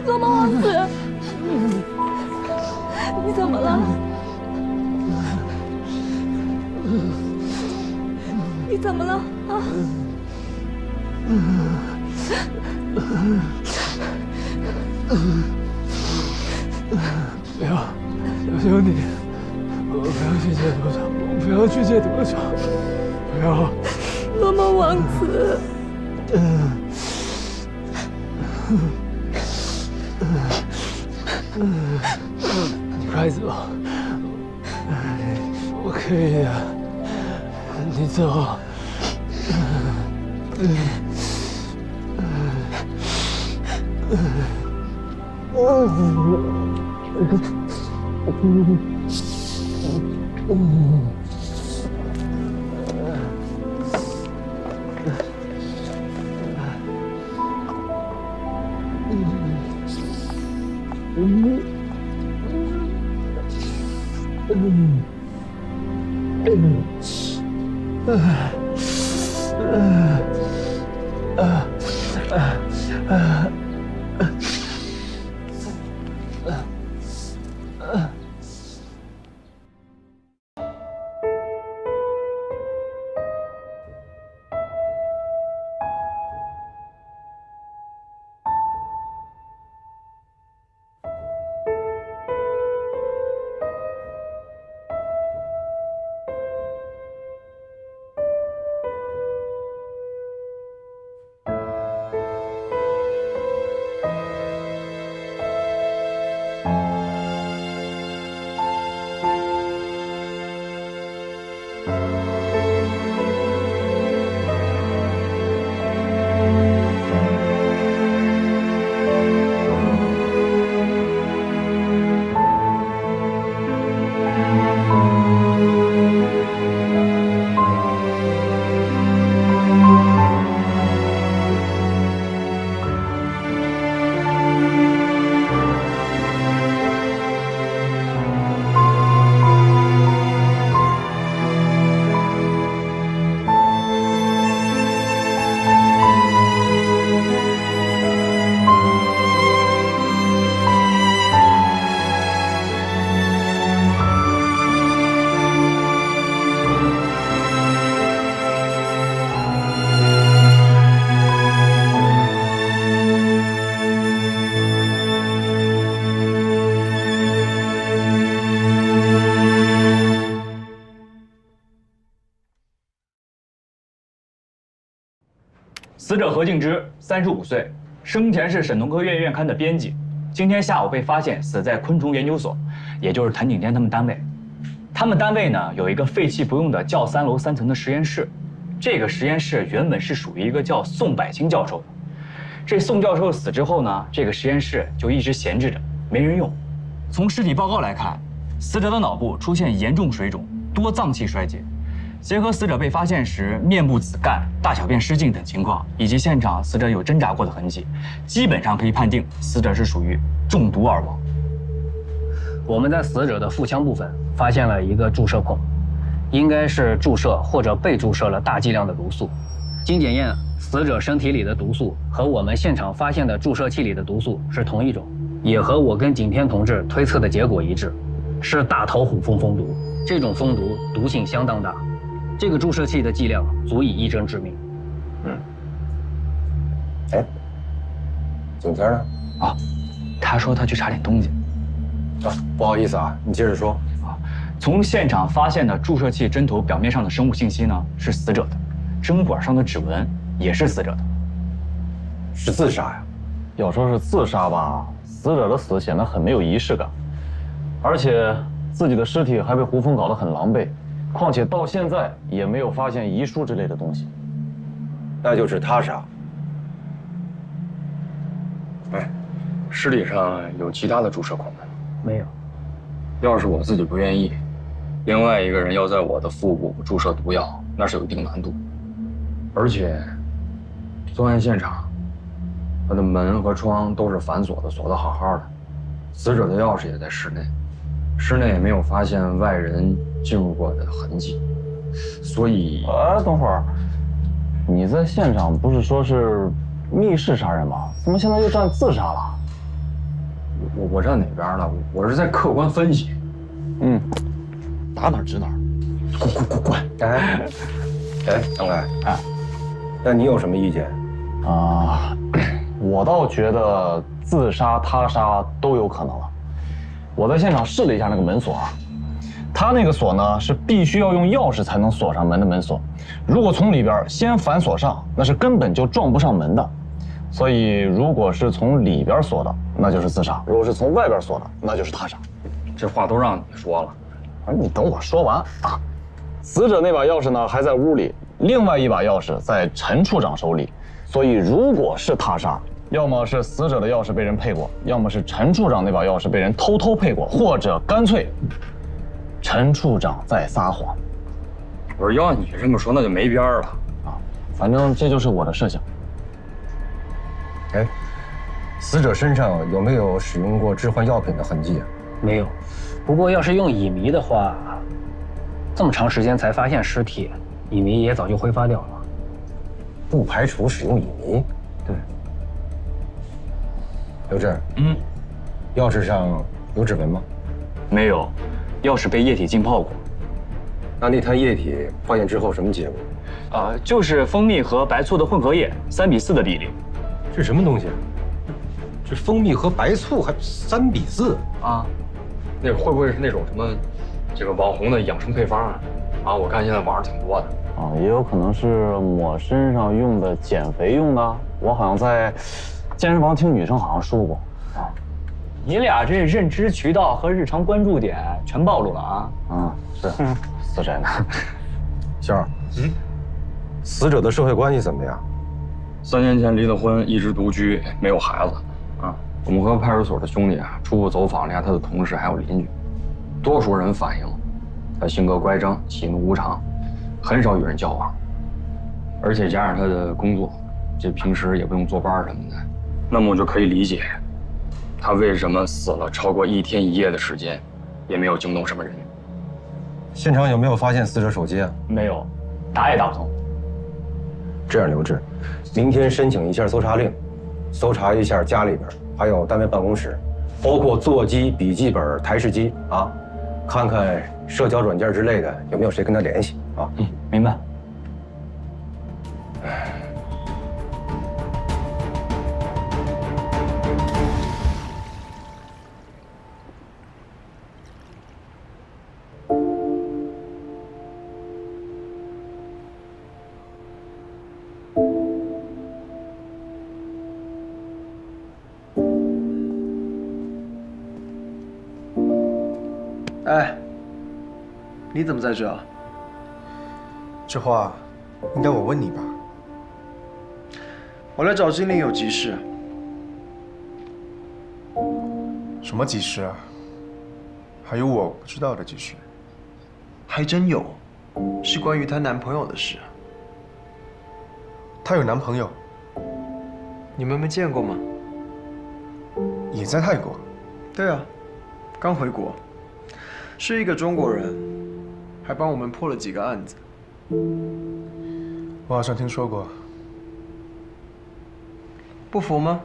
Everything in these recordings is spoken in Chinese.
罗蒙王子，你怎么了？你怎么了啊？不要，求求你，我不要去借赌场，我不要去借赌场，不要。罗蒙王子。你快走，我可以的，你走。死者何敬之，35岁，生前是省农科院院刊的编辑，今天下午被发现死在昆虫研究所，也就是谭景天他们单位。他们单位呢有一个废弃不用的教3楼3层的实验室，这个实验室原本是属于一个叫宋百清教授的。这宋教授死之后呢，这个实验室就一直闲置着，没人用。从尸体报告来看，死者的脑部出现严重水肿，多脏器衰竭。结合死者被发现时面部紫干、大小便失禁等情况，以及现场死者有挣扎过的痕迹，基本上可以判定死者是属于中毒而亡。我们在死者的腹腔部分发现了一个注射孔，应该是注射或者被注射了大剂量的毒素。经检验，死者身体里的毒素和我们现场发现的注射器里的毒素是同一种，也和我跟景天同志推测的结果一致，是大头虎蜂蜂毒。这种蜂毒毒性相当大。这个注射器的剂量足以一针致命。哎，景天呢？啊，他说他去查点东西。啊，不好意思啊，你接着说。从现场发现的注射器针头表面上的生物信息呢是死者的，针管上的指纹也是死者的，是自杀呀？要说是自杀吧，死者的死显得很没有仪式感，而且自己的尸体还被胡峰搞得很狼狈，况且到现在也没有发现遗书之类的东西，那就是他杀。哎，尸体上有其他的注射孔吗？没有。要是我自己不愿意，另外一个人要在我的腹部注射毒药，那是有一定难度。而且，作案现场，他的门和窗都是反锁的，锁得好好的。死者的钥匙也在室内，室内也没有发现外人进入过的痕迹，所以……等会儿，你在现场不是说是密室杀人吗？怎么现在又站自杀了？我站哪边了？我是在客观分析。打哪儿指哪儿。滚！哎，张开，那你有什么意见？我倒觉得自杀、他杀都有可能了。我在现场试了一下那个门锁啊，他那个锁呢是必须要用钥匙才能锁上门的门锁，如果从里边先反锁上，那是根本就撞不上门的。所以如果是从里边锁的，那就是自杀；如果是从外边锁的，那就是他杀。这话都让你说了，你等我说完啊！死者那把钥匙呢还在屋里，另外一把钥匙在陈处长手里。所以如果是他杀，要么是死者的钥匙被人配过，要么是陈处长那把钥匙被人偷偷配过，或者干脆陈处长在撒谎。我说要你这么说，那就没边儿了啊！反正这就是我的设想。哎，死者身上有没有使用过致幻药品的痕迹啊？没有。不过要是用乙醚的话，这么长时间才发现尸体，乙醚也早就挥发掉了。不排除使用乙醚。对。刘志，钥匙上有指纹吗？没有，钥匙被液体浸泡过。那滩液体化验之后什么结果？就是蜂蜜和白醋的混合液，3:4的比例。这什么东西啊？这蜂蜜和白醋还3:4啊？那会不会是那种什么，这个网红的养生配方啊？啊，我看现在网上挺多的。也有可能是抹身上用的、减肥用的。我好像在健身房听女生好像说过。你俩这认知渠道和日常关注点全暴露了啊！是，死宅男。仙儿，死者的社会关系怎么样？3年前离了婚，一直独居，没有孩子。我们和派出所的兄弟初步走访了一下他的同事还有邻居，多数人反映他性格乖张、喜怒无常，很少与人交往，而且加上他的工作，这平时也不用坐班什么的，那么我就可以理解他为什么死了超过1天1夜的时间，也没有惊动什么人。现场有没有发现死者手机啊？没有，打也打不通。这样，刘志，明天申请一下搜查令，搜查一下家里边，还有单位办公室，包括座机、笔记本、台式机啊，看看社交软件之类的有没有谁跟他联系啊。明白。哎，你怎么在这？这话应该我问你吧。我来找经理有急事。什么急事啊？还有我不知道的急事？还真有，是关于她男朋友的事。她有男朋友？你们没见过吗？也在泰国？对啊，刚回国。是一个中国人，还帮我们破了几个案子。我好像听说过。不服吗？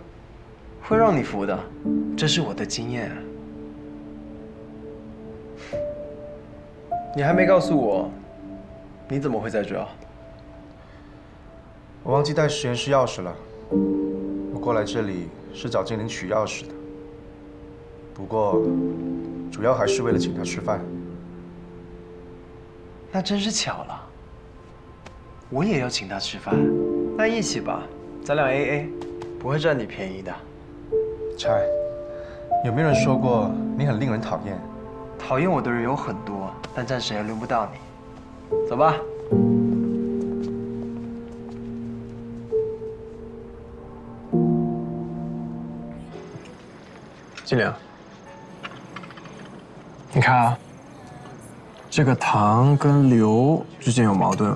会让你服的，这是我的经验。你还没告诉我，你怎么会在这？我忘记带实验室钥匙了。我过来这里是找精灵取钥匙的，不过主要还是为了请他吃饭。那真是巧了，我也要请他吃饭，那一起吧，咱俩 AA， 不会占你便宜的。拆，有没有人说过你很令人讨厌？讨厌我的人有很多，但暂时还轮不到你。走吧。金良，你看啊，这个唐跟刘之间有矛盾，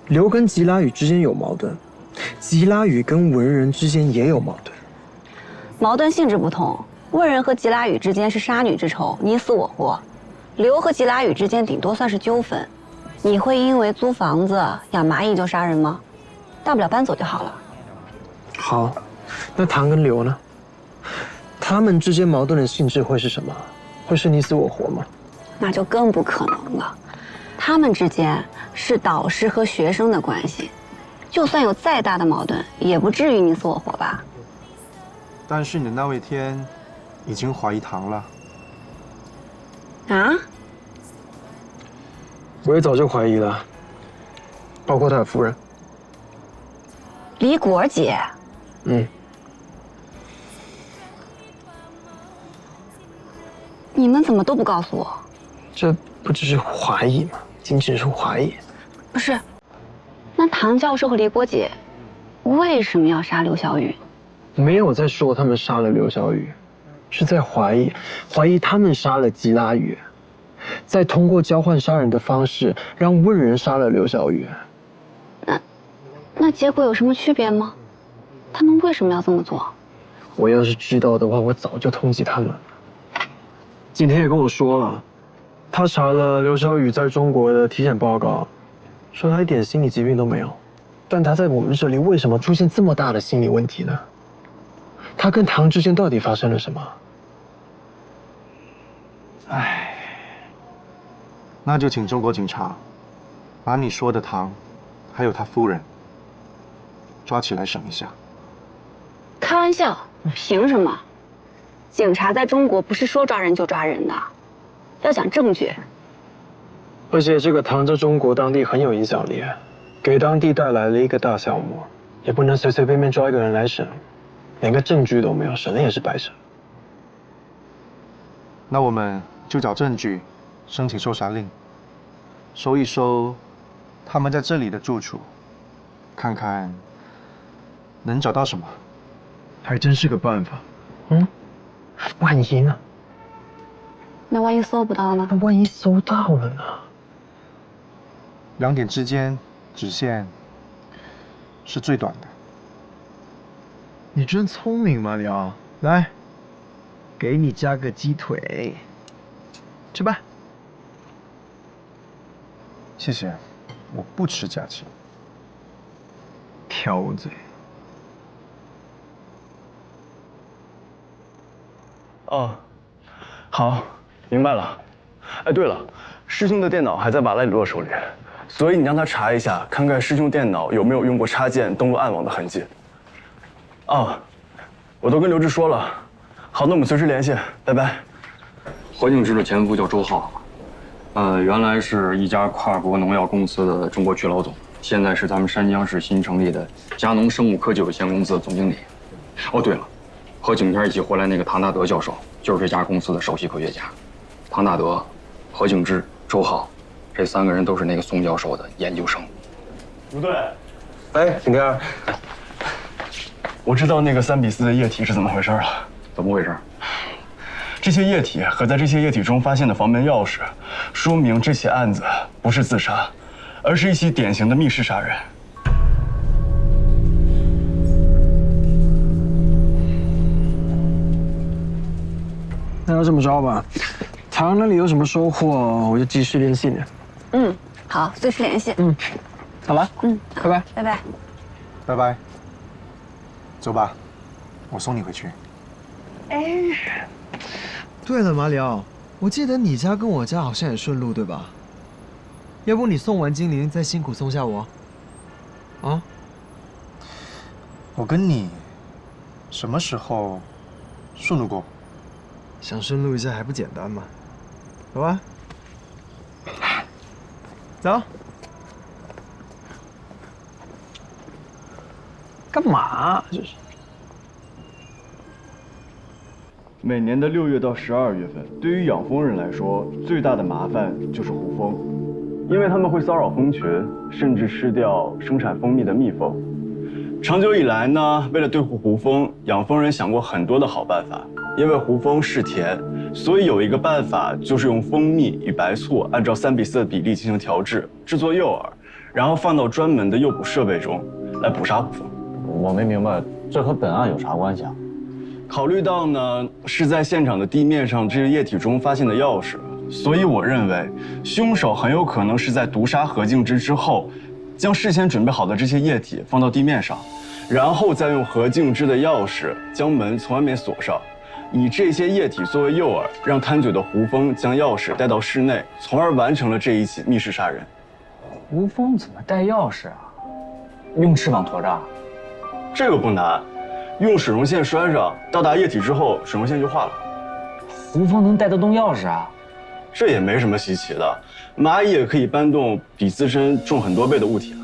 刘跟吉拉语之间有矛盾，吉拉语跟文人之间也有矛盾。矛盾性质不同，文人和吉拉语之间是杀女之仇，你死我活；刘和吉拉语之间顶多算是纠纷。你会因为租房子、养蚂蚁就杀人吗？大不了搬走就好了。好，那唐跟刘呢？他们之间矛盾的性质会是什么？会是你死我活吗？那就更不可能了。他们之间是导师和学生的关系，就算有再大的矛盾，也不至于你死我活吧？但是你的那位天已经怀疑唐了。啊？我也早就怀疑了，包括他的夫人李果姐。嗯。你们怎么都不告诉我？这不只是怀疑吗？仅仅是怀疑。不是，那唐教授和李果姐为什么要杀刘晓宇？没有在说他们杀了刘晓宇，是在怀疑他们杀了吉拉宇，再通过交换杀人的方式让问人杀了刘晓宇。那结果有什么区别吗？他们为什么要这么做？我要是知道的话，我早就通缉他们了。景天也跟我说了，他查了刘晓宇在中国的体检报告，说他一点心理疾病都没有，但他在我们这里为什么出现这么大的心理问题呢？他跟唐之间到底发生了什么？唉，那就请中国警察把你说的唐，还有他夫人抓起来审一下。开玩笑，凭什么？警察在中国不是说抓人就抓人的，要讲证据。而且这个唐在中国当地很有影响力，给当地带来了一个大项目，也不能随随便便抓一个人来审，连个证据都没有，审了也是白审。那我们就找证据，申请搜查令，搜一搜他们在这里的住处，看看能找到什么。还真是个办法。万一呢？那万一搜不到呢？那万一搜到了呢2点之间直线是最短的。你真聪明，马里奥。来，给你加个鸡腿，吃吧。谢谢，我不吃假鸡。挑嘴。哦，好，明白了。哎，对了，师兄的电脑还在瓦莱里洛手里，所以你让他查一下，看看师兄电脑有没有用过插件登录暗网的痕迹。哦，我都跟刘志说了。好，那我们随时联系，拜拜。何敬之的前夫叫周浩，原来是一家跨国农药公司的中国区老总，现在是咱们山江市新成立的佳农生物科技有限公司的总经理。哦，对了。和景天一起回来那个唐大德教授，就是这家公司的首席科学家。唐大德、何敬之、周浩，这3个人都是那个宋教授的研究生。不对，哎，景天，我知道那个3比4的液体是怎么回事了。怎么回事？这些液体和在这些液体中发现的房门钥匙，说明这起案子不是自杀，而是一起典型的密室杀人。那要这么着吧，唐那里有什么收获，我就继续联系你。好，随时联系。好了。拜拜。拜拜。拜拜。走吧，我送你回去。对了，马里奥，我记得你家跟我家好像也顺路，对吧？要不你送完精灵，再辛苦送下我。啊？我跟你什么时候顺路过？想顺路一下还不简单吗？走吧。走。干嘛？这是。每年的6月到12月份，对于养蜂人来说，最大的麻烦就是胡蜂，因为他们会骚扰蜂群，甚至吃掉生产蜂蜜的蜜蜂。长久以来呢，为了对付胡蜂，养蜂人想过很多的好办法。因为胡蜂嗜甜，所以有一个办法就是用蜂蜜与白醋按照3:4的比例进行调制，制作诱饵，然后放到专门的诱捕设备中来捕杀胡蜂。我没明白，这和本案有啥关系啊？考虑到呢是在现场的地面上这个液体中发现的钥匙，所以我认为凶手很有可能是在毒杀何敬之之后，将事先准备好的这些液体放到地面上，然后再用何敬之的钥匙将门从外面锁上，以这些液体作为诱饵，让贪嘴的胡蜂将钥匙带到室内，从而完成了这一起密室杀人。胡蜂怎么带钥匙啊？用翅膀驮着？这个不难，用水溶线拴上，到达液体之后，水溶线就化了。胡蜂能带得动钥匙啊？这也没什么稀奇的，蚂蚁也可以搬动比自身重很多倍的物体啊。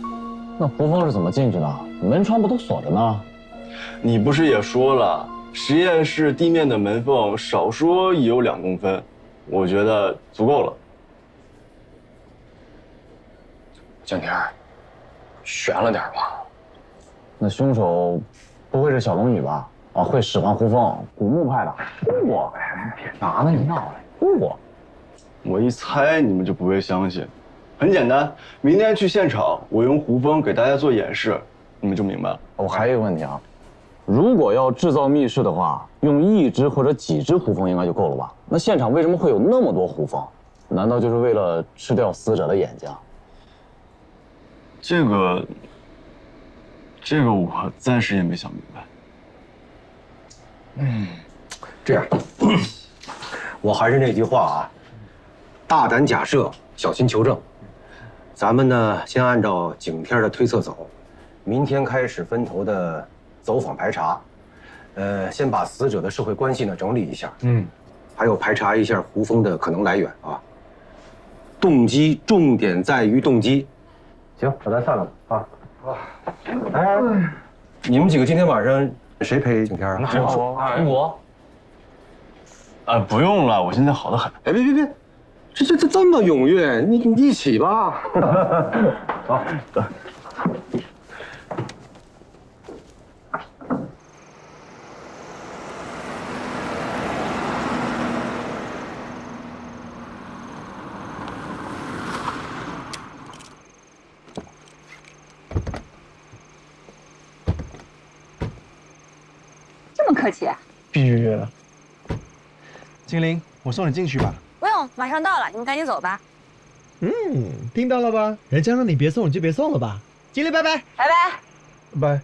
那胡蜂是怎么进去的？门窗不都锁着呢？你不是也说了，实验室地面的门缝少说也有2公分，我觉得足够了。景天，悬了点吧？那凶手不会是小龙女吧？啊，会使唤胡蜂，古墓派的。我别拿了，你闹了。我一猜你们就不会相信，很简单，明天去现场，我用胡蜂给大家做演示，你们就明白了。我还有一个问题啊，如果要制造密室的话，用1只或者几只胡蜂应该就够了吧？那现场为什么会有那么多胡蜂？难道就是为了吃掉死者的眼睛？这个我暂时也没想明白。这样，我还是那句话啊，大胆假设，小心求证。咱们呢，先按照景天的推测走，明天开始分头的走访排查。先把死者的社会关系呢整理一下，还有排查一下胡蜂的可能来源啊。动机重点在于动机。行，那咱散了吧啊。哎，你们几个今天晚上谁陪景天啊？那我。不用了，我现在好得很。哎，别，这么踊跃，你一起吧。好，走。这么客气？必须的。精灵，我送你进去吧。不用，马上到了，你们赶紧走吧。听到了吧？人家让你别送，你就别送了吧。经理，拜拜。拜拜。拜。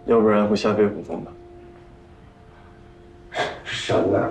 要不然会吓飞虎峰的。神啊！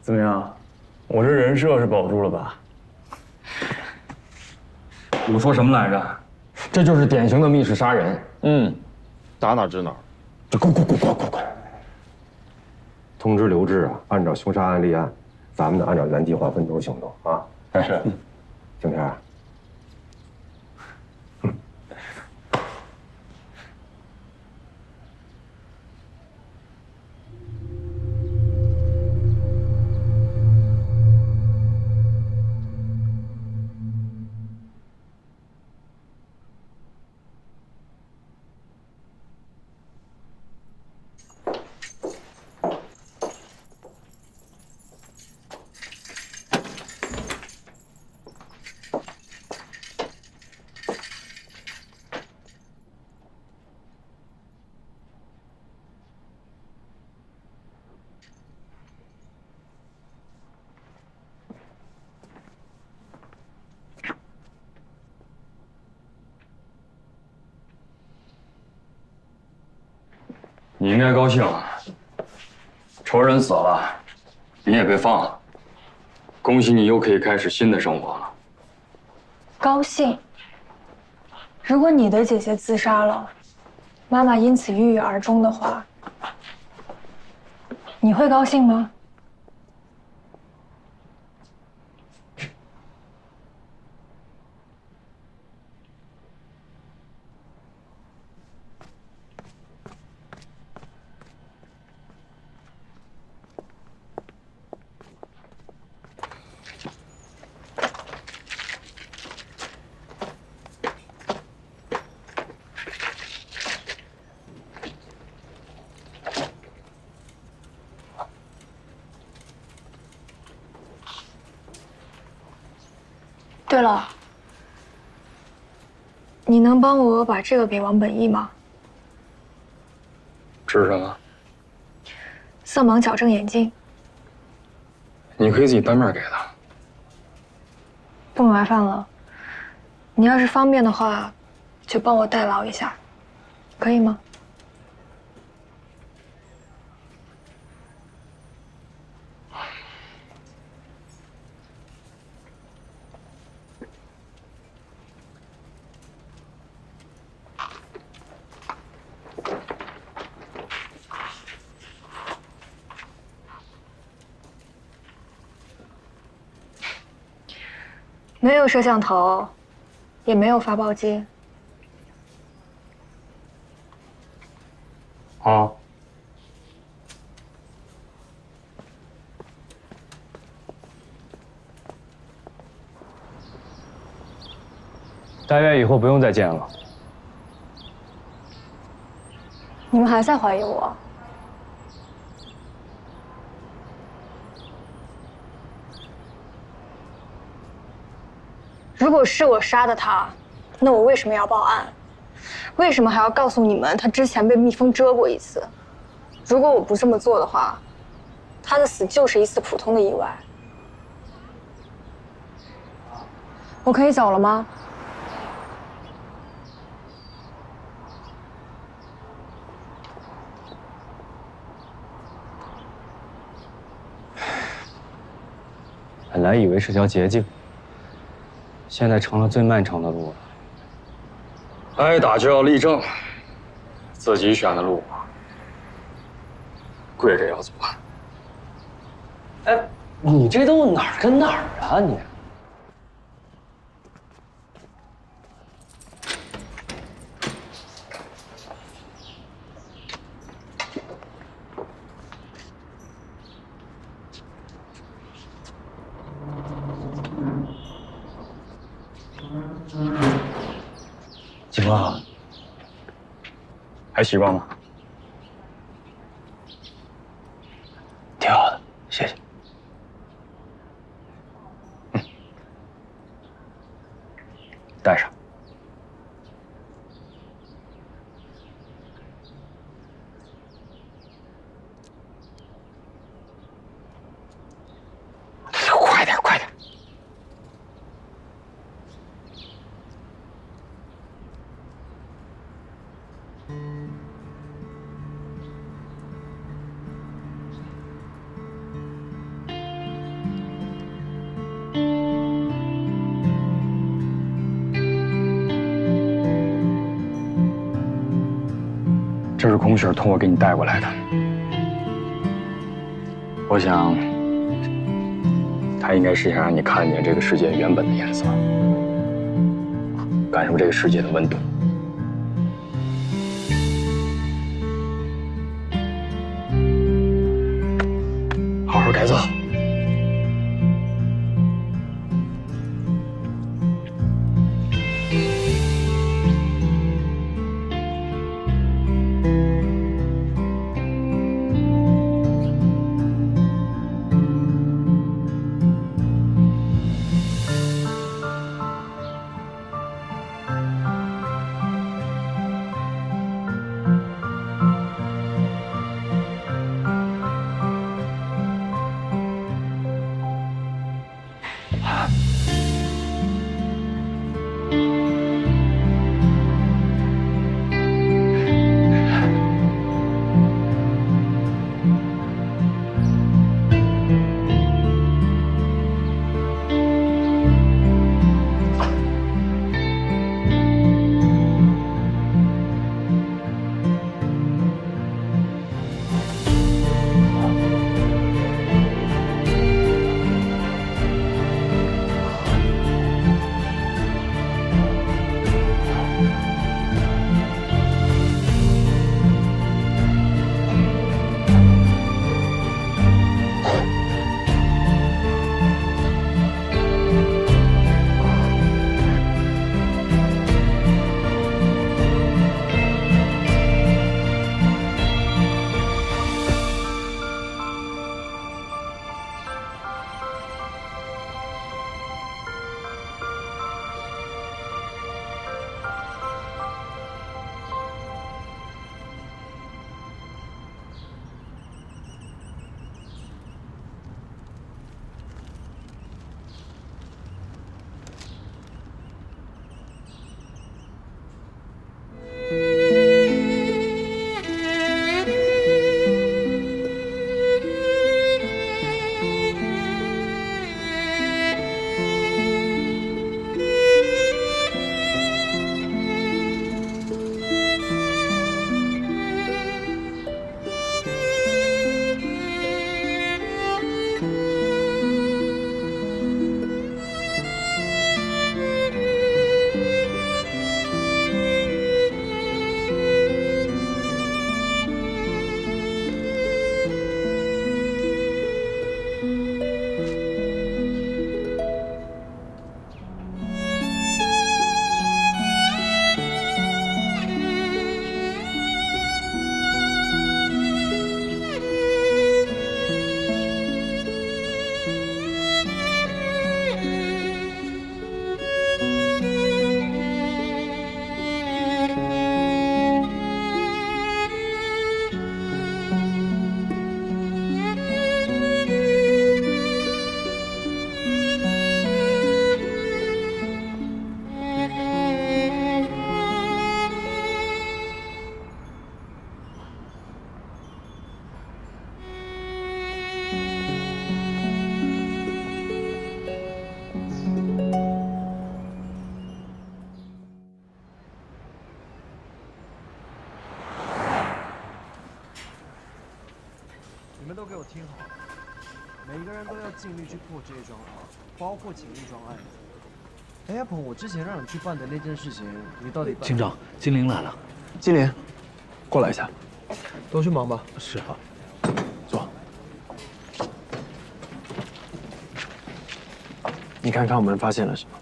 怎么样？我这人设是保住了吧？我说什么来着？这就是典型的密室杀人。打哪知哪。这快！通知刘志啊，按照凶杀案立案，咱们得按照原计划分头行动啊。是。景天。你应该高兴，仇人死了，你也被放了，恭喜你又可以开始新的生活了。高兴。如果你的姐姐自杀了，妈妈因此郁郁而终的话，你会高兴吗？对了，你能帮我把这个给王本义吗？这是什么？色盲矫正眼镜。你可以自己单面给他。不麻烦了，你要是方便的话，就帮我代劳一下，可以吗？没有摄像头，也没有发报机。啊。大约以后不用再见了。你们还在怀疑我？如果是我杀的他，那我为什么要报案？为什么还要告诉你们他之前被蜜蜂蛰过一次？如果我不这么做的话，他的死就是一次普通的意外。我可以走了吗？本来以为是条捷径，现在成了最漫长的路了。挨打就要立正，自己选的路，跪着要走。哎，你这都哪儿跟哪儿啊你？么？还习惯吗？挺好的，谢谢。带上。快点，快点！这是孔雪托我给你带过来的。我想，他应该是想让你看见这个世界原本的颜色，感受这个世界的温度。好好改造。你们都给我听好，每个人都要尽力去破这一桩案，包括前一桩案子。哎，阿鹏，我之前让你去办的那件事情，你到底办？警长，金玲来了。金莲，过来一下。都去忙吧。是好。坐。你看看我们发现了什么？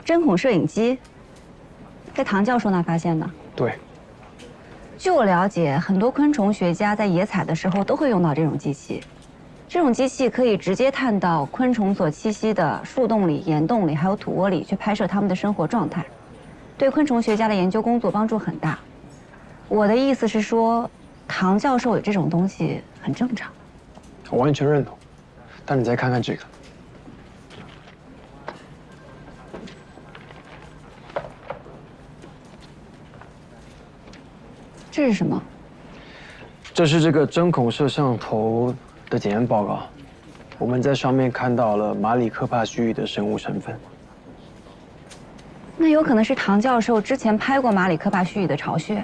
针孔摄影机，在唐教授那发现的。对。据我了解，很多昆虫学家在野采的时候都会用到这种机器。这种机器可以直接探到昆虫所栖息的树洞里、岩洞里，还有土窝里去拍摄它们的生活状态，对昆虫学家的研究工作帮助很大。我的意思是说，唐教授有这种东西很正常。我完全认同。但你再看看这个。 这是什么？这是这个针孔摄像头的检验报告，我们在上面看到了马里科帕须臾的生物成分。那有可能是唐教授之前拍过马里科帕须臾的巢穴。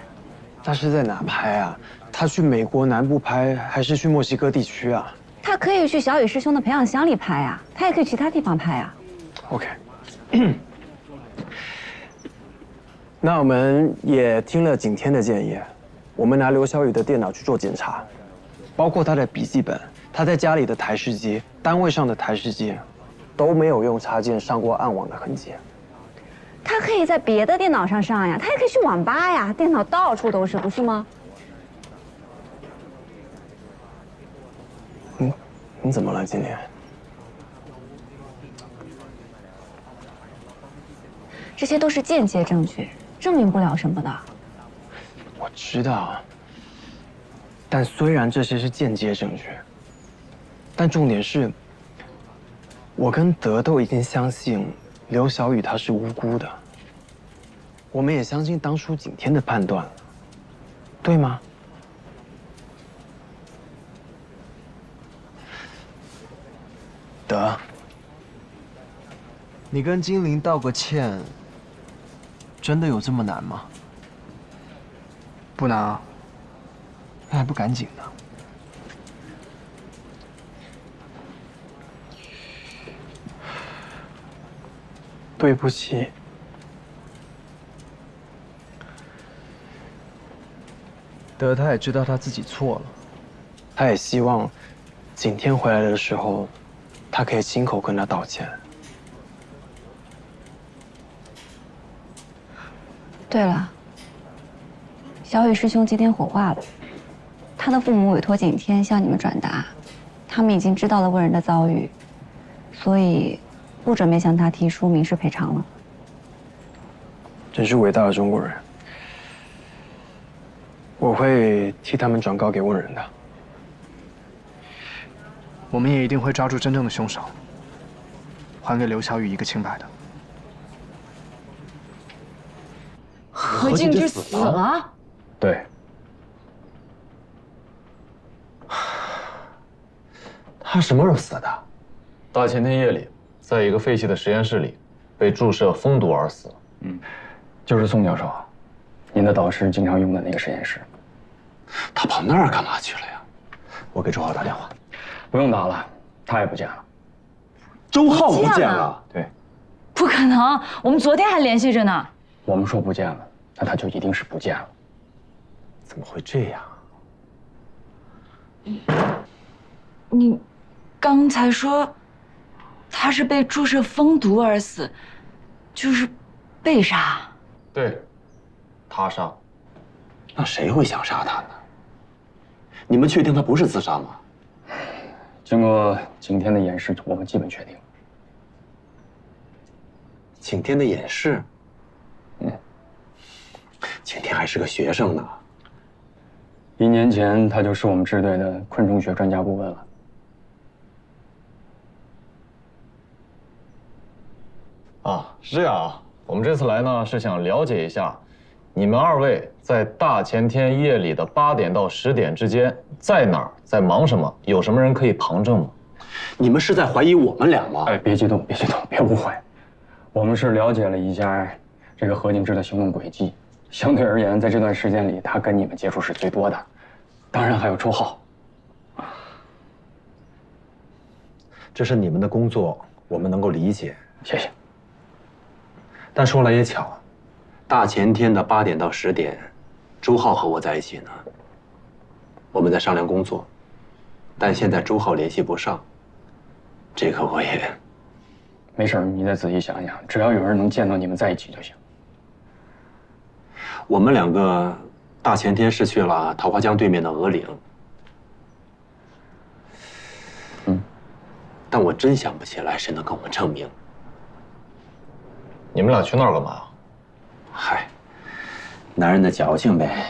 他是在哪拍啊？他去美国南部拍，还是去墨西哥地区啊？他可以去小雨师兄的培养箱里拍啊，他也可以其他地方拍啊。OK。那我们也听了景天的建议。 我们拿刘小雨的电脑去做检查，包括他的笔记本、他在家里的台式机、单位上的台式机，都没有用插件上过暗网的痕迹。他可以在别的电脑上上呀，他也可以去网吧呀，电脑到处都是，不是吗？你怎么了，今天？这些都是间接证据，证明不了什么的。 我知道，但虽然这些是间接证据，但重点是，我跟德都已经相信刘小雨她是无辜的，我们也相信当初景天的判断了，对吗？德，你跟精灵道个歉，真的有这么难吗？ 不难啊，那还不赶紧呢？对不起。德他也知道他自己错了，他也希望景天回来的时候，他可以亲口跟他道歉。对了。 小雨师兄今天火化了，他的父母委托景天向你们转达，他们已经知道了问人的遭遇，所以不准备向他提出民事赔偿了。真是伟大的中国人，我会替他们转告给问人的。我们也一定会抓住真正的凶手，还给刘小雨一个清白的。何敬之死了。 对，他什么时候死的？大前天夜里，在一个废弃的实验室里，被注射蜂毒而死。就是宋教授，您的导师经常用的那个实验室。他跑那儿干嘛去了呀？我给周浩打电话。不用打了，他也不见了。周浩不见了？对，不可能，我们昨天还联系着呢。我们说不见了，那他就一定是不见了。 怎么会这样？你刚才说他是被注射蜂毒而死，就是被杀？对，他杀。那谁会想杀他呢？你们确定他不是自杀吗？经过景天的演示，我们基本确定。景天的演示？景天还是个学生呢。 1年前，他就是我们支队的昆虫学专家顾问了。啊，是这样啊。我们这次来呢，是想了解一下，你们2位在大前天夜里的8点到10点之间，在哪儿，在忙什么？有什么人可以旁证吗？你们是在怀疑我们俩吗？哎，别激动，别激动，别误会。我们是了解了一下这个何敬之的行动轨迹。 相对而言，在这段时间里，他跟你们接触是最多的，当然还有周浩。这是你们的工作，我们能够理解。谢谢。但说来也巧，大前天的8点到10点，周浩和我在一起呢。我们在商量工作，但现在周浩联系不上，这个我也没事，你再仔细想想，只要有人能见到你们在一起就行。我们两个大前天是去了桃花江对面的鹅岭，但我真想不起来谁能跟我们证明。你们俩去那儿干嘛？嗨，男人的矫情呗。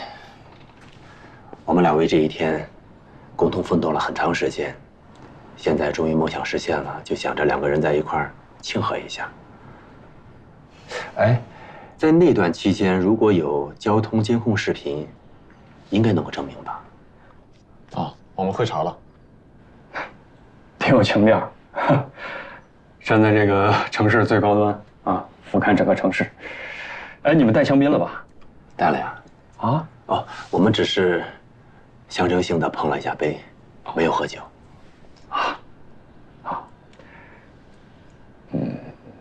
我们俩为这一天共同奋斗了很长时间，现在终于梦想实现了，就想着两个人在一块儿庆贺一下。哎，在那段期间，如果有交通监控视频，应该能够证明吧？啊，我们会查了。挺有情调，站在这个城市最高端啊，俯瞰整个城市。哎，你们带香槟了吧？带了呀。啊？哦，我们只是象征性的碰了一下杯，没有喝酒。啊，好。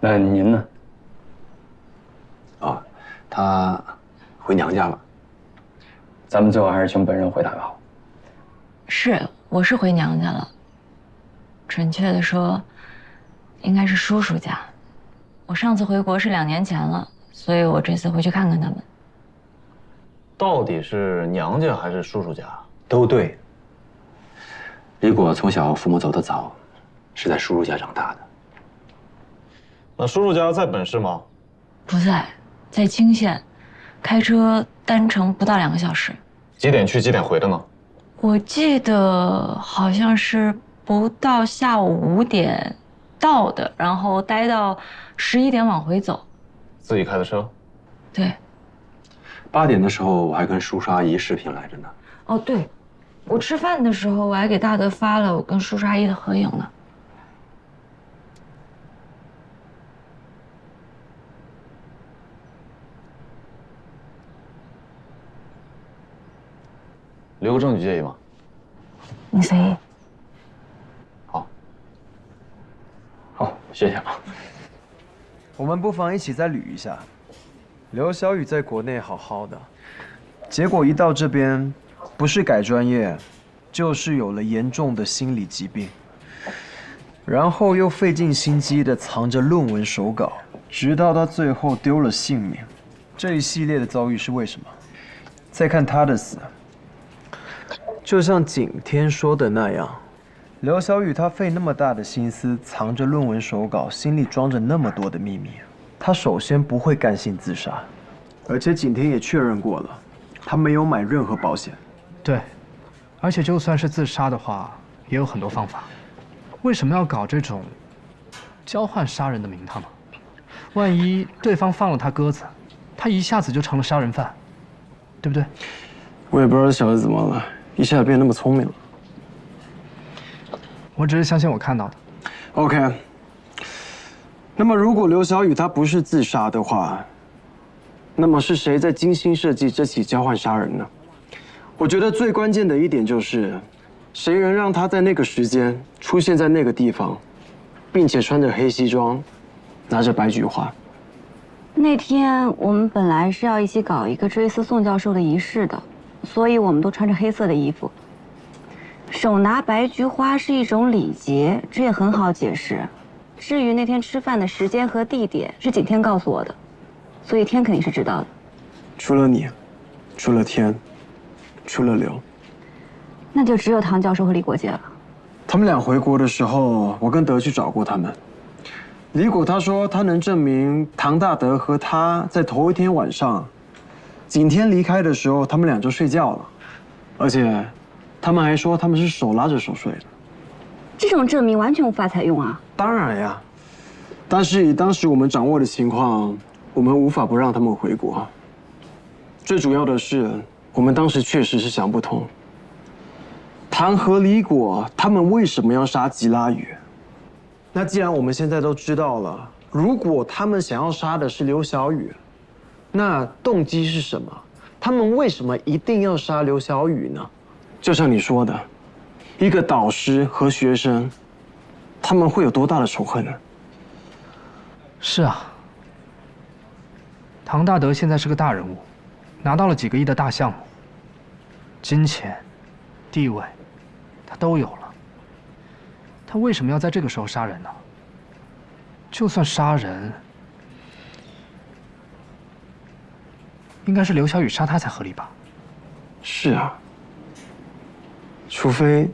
那您呢？哦，他回娘家了。咱们最后还是请本人回答吧。是，我是回娘家了。准确的说，应该是叔叔家。我上次回国是2年前了，所以我这次回去看看他们。到底是娘家还是叔叔家？都对。李果从小父母走得早，是在叔叔家长大的。那叔叔家在本市吗？不在，在清县，开车单程不到2个小时。几点去几点回的呢？我记得好像是不到下午5点到的，然后待到11点往回走。自己开的车？对。8点的时候，我还跟叔叔阿姨视频来着呢。哦，对，我吃饭的时候我还给大德发了我跟叔叔阿姨的合影呢。留个证据介意吗？你随意。好，谢谢啊。我们不妨一起再捋一下。刘小雨在国内好好的，结果一到这边，不是改专业，就是有了严重的心理疾病，然后又费尽心机的藏着论文手稿，直到他最后丢了性命。这一系列的遭遇是为什么？再看他的死，就像景天说的那样，刘小雨他费那么大的心思藏着论文手稿，心里装着那么多的秘密，他首先不会干性自杀，而且景天也确认过了，他没有买任何保险。对，而且就算是自杀的话，也有很多方法。为什么要搞这种交换杀人的名堂呢？万一对方放了他鸽子，他一下子就成了杀人犯，对不对？我也不知道这小子怎么了，一下子变那么聪明了。我只是相信我看到的。OK。那么，如果刘小雨他不是自杀的话，那么是谁在精心设计这起交换杀人呢？我觉得最关键的一点就是，谁能让他在那个时间出现在那个地方，并且穿着黑西装，拿着白菊花。那天我们本来是要一起搞一个追思宋教授的仪式的，所以我们都穿着黑色的衣服。手拿白菊花是一种礼节，这也很好解释。至于那天吃饭的时间和地点，是景天告诉我的，所以天肯定是知道的。除了你，除了天，除了刘，那就只有唐教授和李国杰了。他们俩回国的时候，我跟德去找过他们。李果他说他能证明唐大德和他在头一天晚上，景天离开的时候，他们俩就睡觉了，而且他们还说他们是手拉着手睡的。这种证明完全无法采用啊！当然呀，但是以当时我们掌握的情况，我们无法不让他们回国。最主要的是，我们当时确实是想不通，唐和李果他们为什么要杀吉拉雨？那既然我们现在都知道了，如果他们想要杀的是刘小雨，那动机是什么？他们为什么一定要杀刘小雨呢？就像你说的，一个导师和学生，他们会有多大的仇恨呢？是啊，唐大德现在是个大人物，拿到了几个亿的大项目，金钱、地位，他都有了。他为什么要在这个时候杀人呢？就算杀人，应该是刘小雨杀他才合理吧？是啊，除非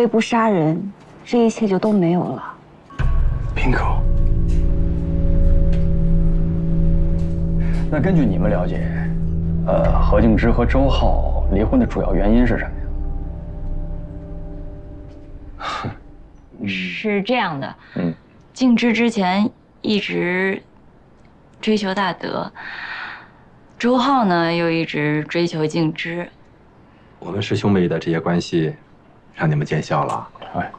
不杀人，这一切就都没有了。bingo。那根据你们了解，何敬之和周浩离婚的主要原因是什么呀？是这样的，敬之之前一直追求大德，周浩呢又一直追求敬之。我们师兄妹的这些关系，让你们见笑了。哎，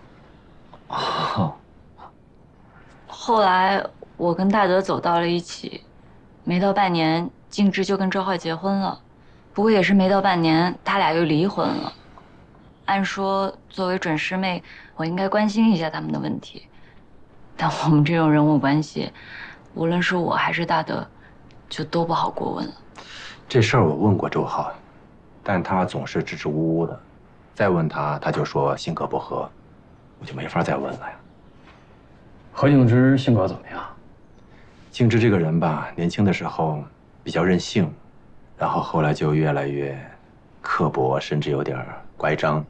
后来我跟大德走到了一起，没到半年，敬之就跟周浩结婚了。不过也是没到半年，他俩又离婚了。按说作为准师妹，我应该关心一下他们的问题，但我们这种人物关系，无论是我还是大德，就都不好过问了。这事儿我问过周浩，但他总是支支吾吾的。再问他，他就说性格不合，我就没法再问了呀。何敬之性格怎么样？敬之这个人吧，年轻的时候比较任性，然后后来就越来越刻薄，甚至有点乖张。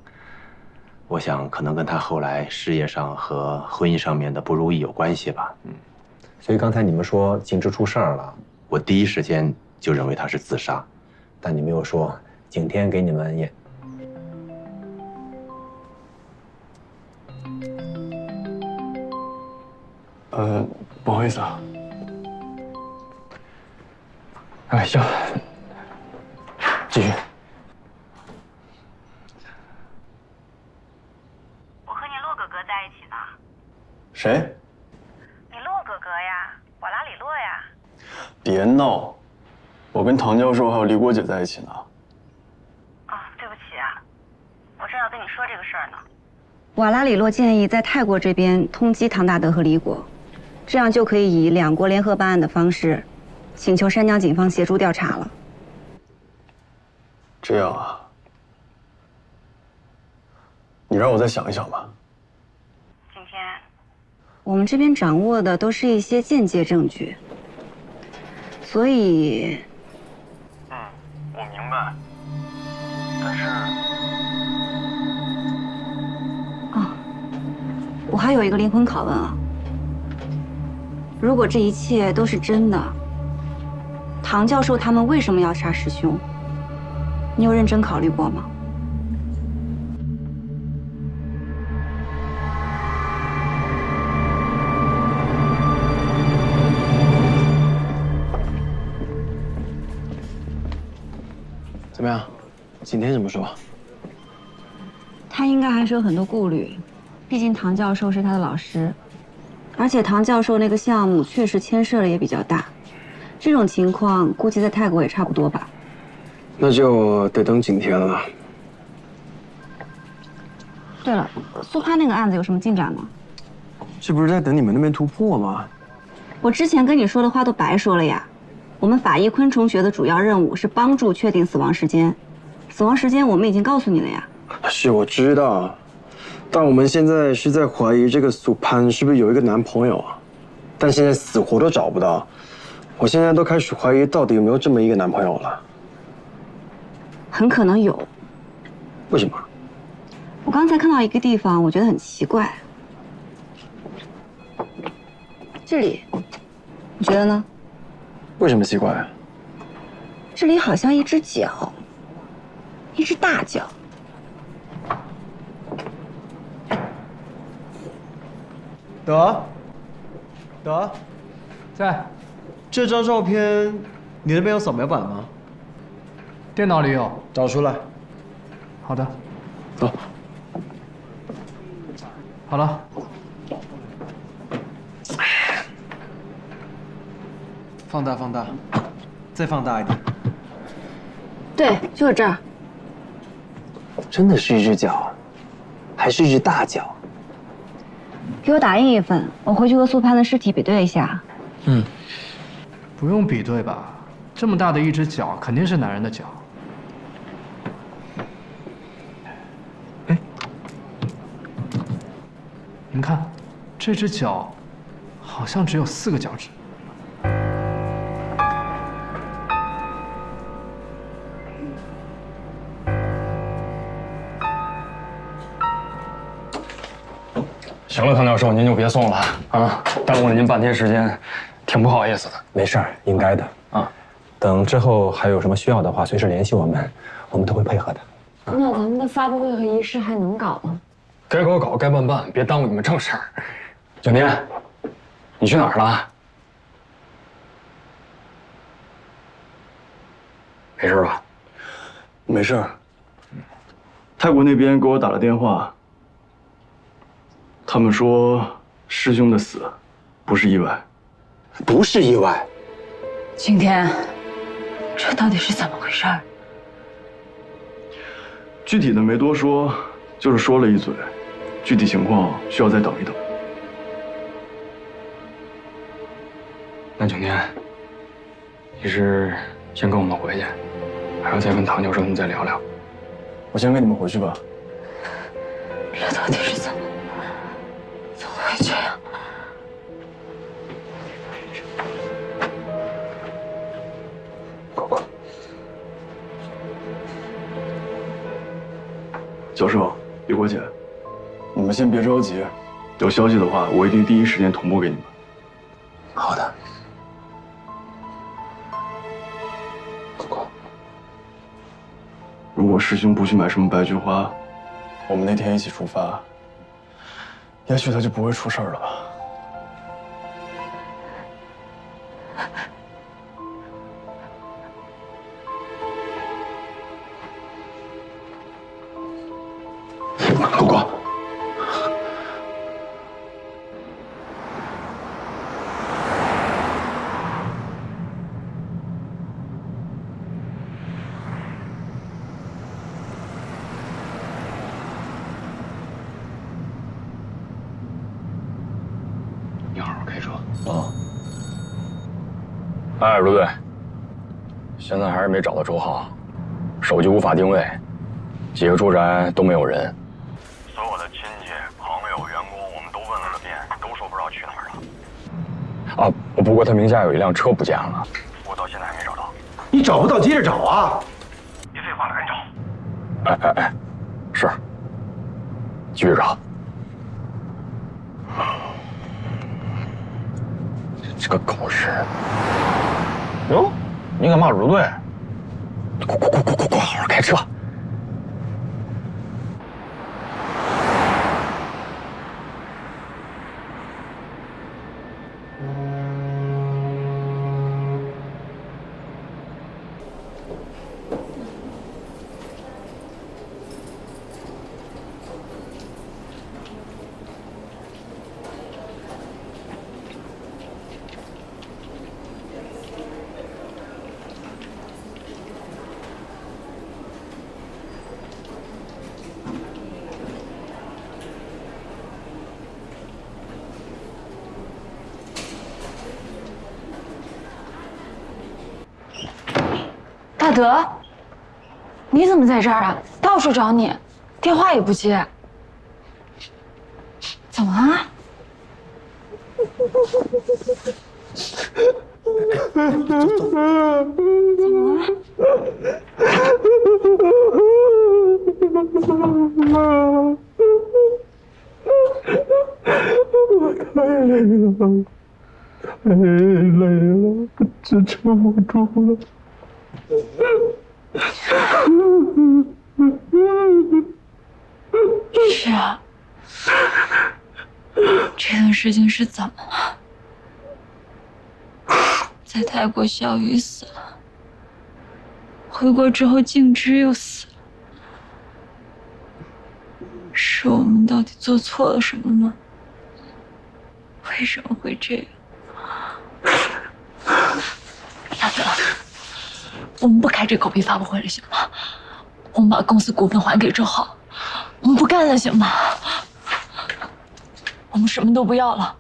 我想可能跟他后来事业上和婚姻上面的不如意有关系吧。所以刚才你们说敬之出事儿了，我第一时间就认为他是自杀，但你们又说景天给你们也……不好意思啊。哎，行，继续。我和你洛哥哥在一起呢。谁？你洛哥哥呀，瓦拉里洛呀。别闹，我跟唐教授还有李果姐在一起呢。对不起啊，我正要跟你说这个事儿呢。瓦拉里洛建议在泰国这边通缉唐大德和李果，这样就可以以两国联合办案的方式，请求山江警方协助调查了。这样啊？你让我再想一想吧。今天，我们这边掌握的都是一些间接证据，所以……我明白，但是……我还有一个灵魂拷问啊。如果这一切都是真的，唐教授他们为什么要杀师兄？你有认真考虑过吗？怎么样？景天怎么说？他应该还是有很多顾虑，毕竟唐教授是他的老师，而且唐教授那个项目确实牵涉的也比较大。这种情况估计在泰国也差不多吧。那就得等景天了。对了，苏潘那个案子有什么进展吗？这不是在等你们那边突破吗？我之前跟你说的话都白说了呀。我们法医昆虫学的主要任务是帮助确定死亡时间，死亡时间我们已经告诉你了呀。是，我知道，但我们现在是在怀疑这个苏潘是不是有一个男朋友啊？但现在死活都找不到，我现在都开始怀疑到底有没有这么一个男朋友了。很可能有。为什么？我刚才看到一个地方，我觉得很奇怪。这里，你觉得呢？为什么奇怪？这里好像一只脚，一只大脚。德，在。这张照片，你那边有扫描版吗？电脑里有，找出来。好的。走。好了。放大，再放大一点。对，就是这儿。真的是一只脚，还是一只大脚？给我打印一份，我回去和苏潘的尸体比对一下。不用比对吧？这么大的一只脚，肯定是男人的脚。哎，你们看，这只脚好像只有4个脚趾。行了，唐教授，您就别送了啊，耽误了您半天时间，挺不好意思的。没事儿，应该的啊。等之后还有什么需要的话，随时联系我们，我们都会配合的。那咱们的发布会和仪式还能搞吗？该搞搞，该办办，别耽误你们正事儿。景天，你去哪儿了？没事吧？没事。泰国那边给我打了电话，他们说师兄的死不是意外，不是意外。景天，这到底是怎么回事？具体的没多说，就是说了一嘴，具体情况需要再等一等。那景天，你是先跟我们回去，还要再跟唐教授他们再聊聊？我先跟你们回去吧。这到底是怎么会这样？教授，李国姐，你们先别着急，有消息的话，我一定第一时间同步给你们。好的。如果师兄不去买什么白菊花，我们那天一起出发，也许他就不会出事儿了吧。狗狗，你好好开车啊。哎，卢队，现在还是没找到周浩，手机无法定位，几个住宅都没有人。所有的亲戚、朋友、员工，我们都问了遍，都说不知道去哪儿了。啊，不过他名下有一辆车不见了，我到现在还没找到。你找不到接着找啊！别废话了，赶紧找。哎，是，继续找。这个狗日！哟，你敢骂卢队？快，好好开车！大德，你怎么在这儿啊？到处找你，电话也不接，怎么了？我太累了，太累了，支撑不住了。是啊，这段时间是怎么了？在泰国小雨死了，回国之后静之又死了，是我们到底做错了什么吗？为什么会这样？大德，我们不开这狗屁发布会了，行吗？我们把公司股份还给周浩，我们不干了，行吗？我们什么都不要了，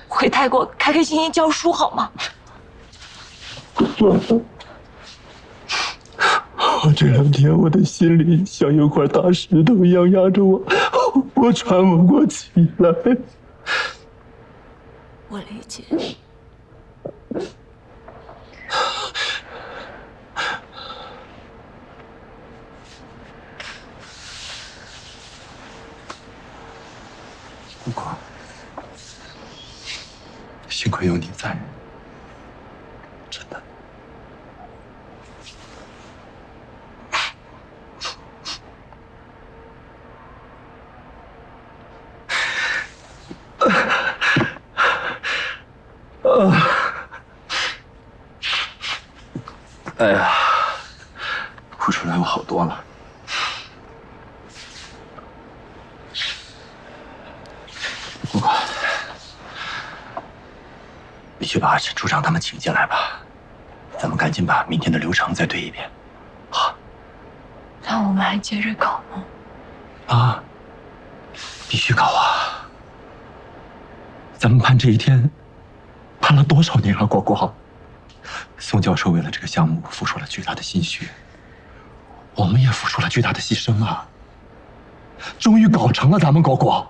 回泰国开开心心教书，好吗？这2天我的心里像有块大石头一样压着我，我喘不过气来。不理解。不过，幸亏有你在，真的。哎呀，哭出来我好多了。不过，你去把陈处长他们请进来吧，咱们赶紧把明天的流程再对一遍。那我们还接着搞吗？啊，必须搞啊！咱们盼这一天，盼了多少年了，果果。宋教授为了这个项目付出了巨大的心血，我们也付出了巨大的牺牲啊！终于搞成了，咱们果果。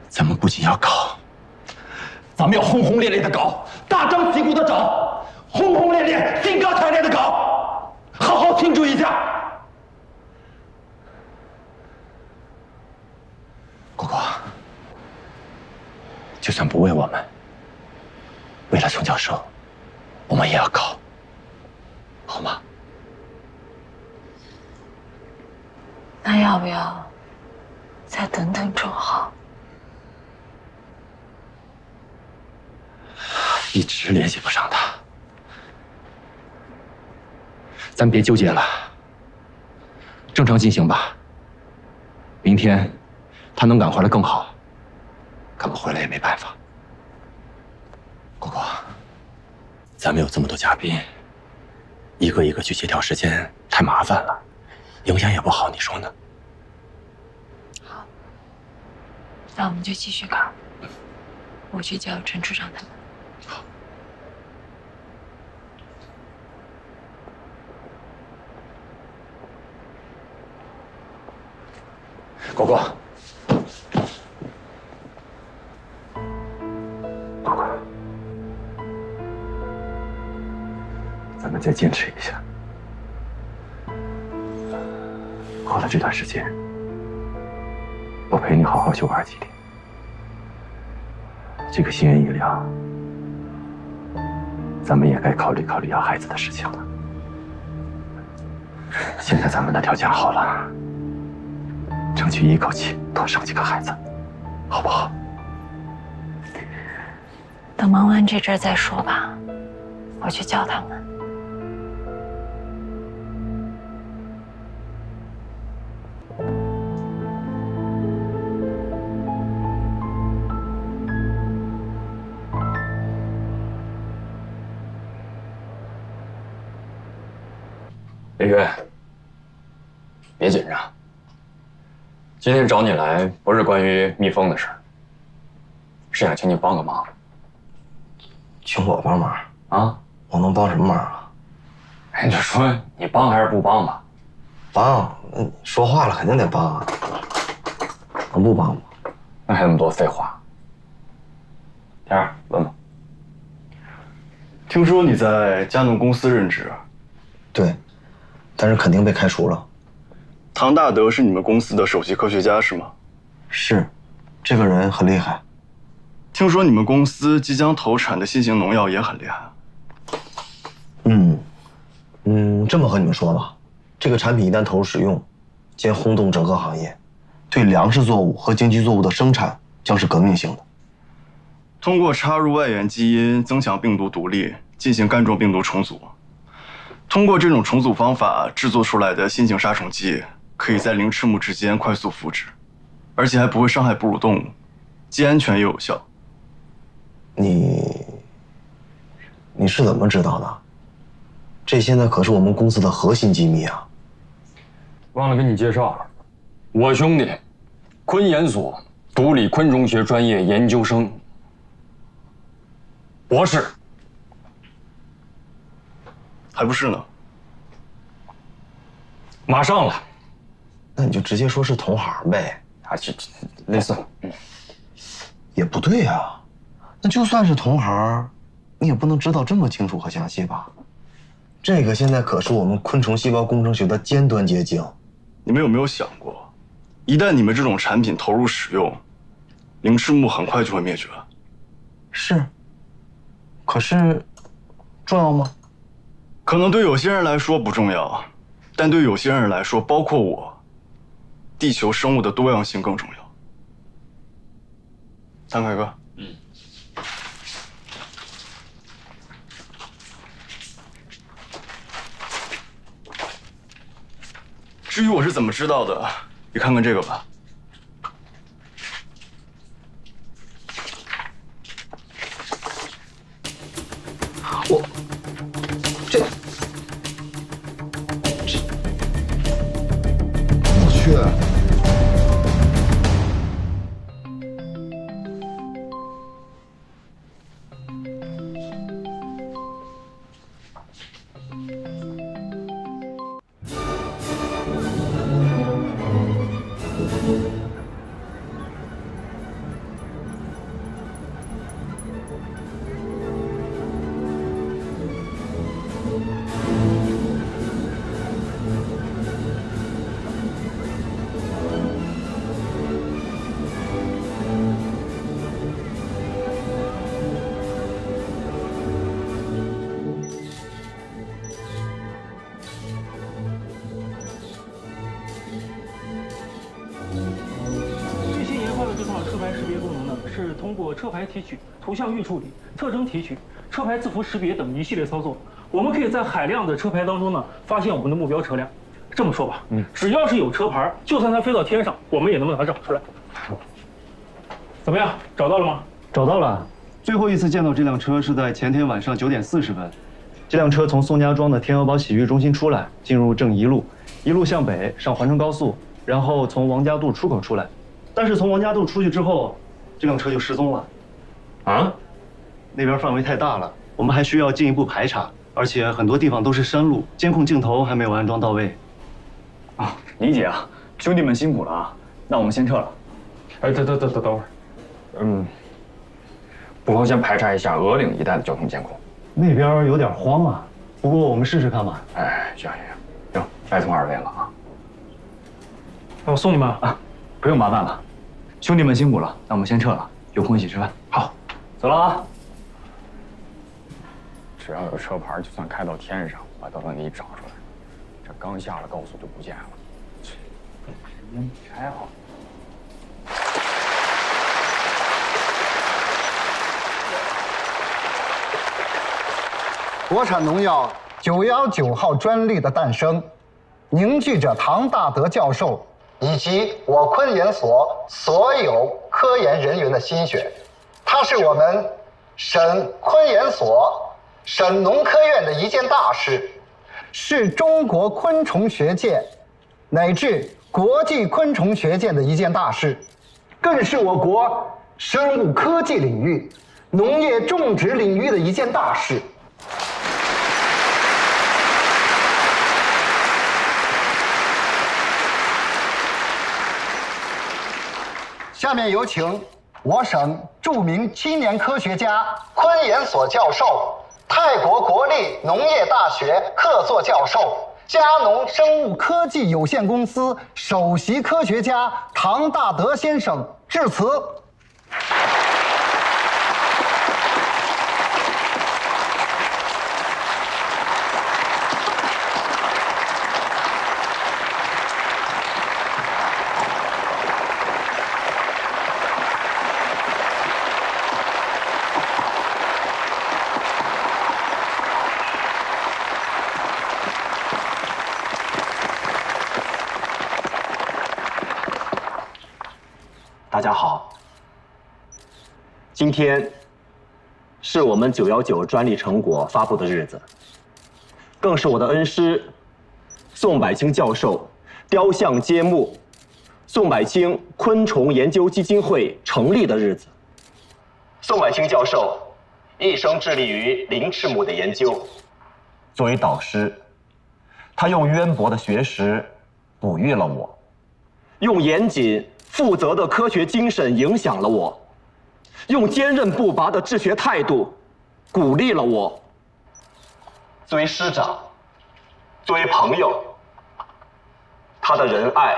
咱们不仅要搞，咱们要轰轰烈烈的搞，大张旗鼓的找，轰轰烈烈、兴高采烈的搞，好好庆祝一下。果果，就算不为我们，为了宋教授，我们也要搞，好吗？那要不要再等等周浩？一直联系不上他，咱别纠结了，正常进行吧。明天他能赶回来更好，赶不回来也没办法。果果，咱们有这么多嘉宾，一个一个去协调时间太麻烦了，影响也不好，你说呢？好，那我们就继续搞。我去叫陈处长他们。果果，果果，咱们再坚持一下。过了这段时间，我陪你好好去玩几天。这个心愿一了，咱们也该考虑考虑要孩子的事情了。现在咱们的条件好了。争取一口气多生几个孩子，好不好？等忙完这阵再说吧，我去叫他们。李月，别紧张。今天找你来不是关于蜜蜂的事，是想请你帮个忙。请我帮忙啊？我能帮什么忙啊？哎，你就说你帮还是不帮吧？帮，说话了肯定得帮啊。能不帮吗？那还那么多废话。天儿，问吧。听说你在佳能公司任职？对，但是肯定被开除了。唐大德是你们公司的首席科学家是吗？是，这个人很厉害。听说你们公司即将投产的新型农药也很厉害。这么和你们说吧，这个产品一旦投入使用，将轰动整个行业，对粮食作物和经济作物的生产将是革命性的。通过插入外源基因增强病毒毒力，进行冠状病毒重组。通过这种重组方法制作出来的新型杀虫剂，可以在零翅目之间快速复制，而且还不会伤害哺乳动物，既安全又有效。你是怎么知道的？这现在可是我们公司的核心机密啊！忘了跟你介绍了，我兄弟，昆研所毒理昆虫学专业研究生，博士。还不是呢？马上了。那你就直接说是同行呗。啊，这类似。也不对啊，那就算是同行，你也不能知道这么清楚和详细吧？这个现在可是我们昆虫细胞工程学的尖端结晶。你们有没有想过，一旦你们这种产品投入使用，灵翅目很快就会灭绝？是。可是，重要吗？可能对有些人来说不重要，但对有些人来说，包括我，地球生物的多样性更重要。张凯哥。至于我是怎么知道的，你看看这个吧。我去。是通过车牌提取、图像预处理、特征提取、车牌字符识别等一系列操作，我们可以在海量的车牌当中呢，发现我们的目标车辆。这么说吧，只要是有车牌，就算它飞到天上，我们也能把它找出来。怎么样，找到了吗？找到了。最后一次见到这辆车是在前天晚上9点40分。这辆车从宋家庄的天鹅堡洗浴中心出来，进入正一路，一路向北上环城高速，然后从王家渡出口出来。但是从王家渡出去之后，这辆车就失踪了。啊？那边范围太大了，我们还需要进一步排查，而且很多地方都是山路，监控镜头还没有安装到位。啊，理解啊，兄弟们辛苦了啊，那我们先撤了。哎，等会儿，不妨先排查一下鹅岭一带的交通监控。那边有点荒啊，不过我们试试看吧。哎，行，拜托二位了啊。那我送你们啊，不用麻烦了，兄弟们辛苦了，那我们先撤了，有空一起吃饭。好，走了啊。只要有车牌，就算开到天上，我都能给你找出来。这刚下了高速就不见了，时间没拆好。国产农药919号专利的诞生，凝聚着唐大德教授以及我昆研所所有科研人员的心血。它是我们省昆研所、省农科院的一件大事，是中国昆虫学界乃至国际昆虫学界的一件大事，更是我国生物科技领域、农业种植领域的一件大事。下面有请我省著名青年科学家、昆研所教授、泰国国立农业大学客座教授、佳农生物科技有限公司首席科学家唐大德先生致辞。大家好，今天是我们919专利成果发布的日子，更是我的恩师宋柏清教授雕像揭幕、宋柏清昆虫研究基金会成立的日子。宋柏清教授一生致力于灵翅目的研究，作为导师，他用渊博的学识哺育了我，用严谨负责的科学精神影响了我，用坚韧不拔的治学态度鼓励了我。作为师长，作为朋友，他的仁爱、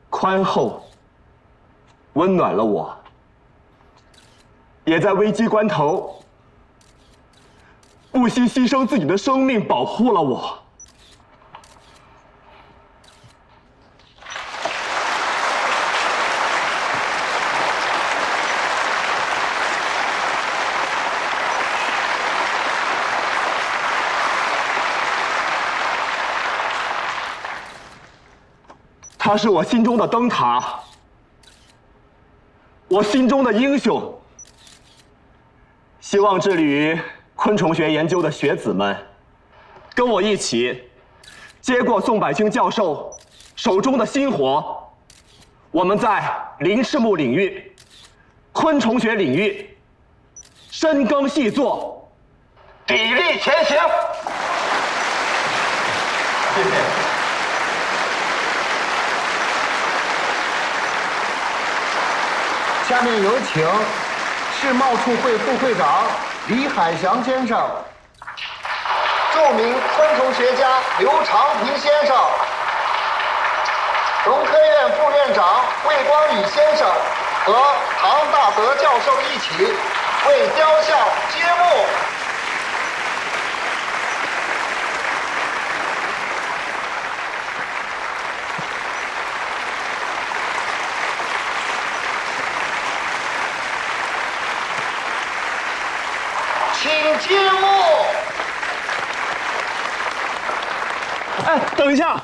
宽厚，温暖了我，也在危机关头不惜牺牲自己的生命保护了我。他是我心中的灯塔，我心中的英雄。希望致力于昆虫学研究的学子们，跟我一起接过宋柏清教授手中的薪火，我们在林翅目领域、昆虫学领域深耕细作，砥砺前行。谢谢。下面有请世贸处会副会长李海祥先生、著名昆虫学家刘长平先生、农科院副院长魏光宇先生和唐大德教授一起为雕像揭幕。请揭幕。哎，等一下，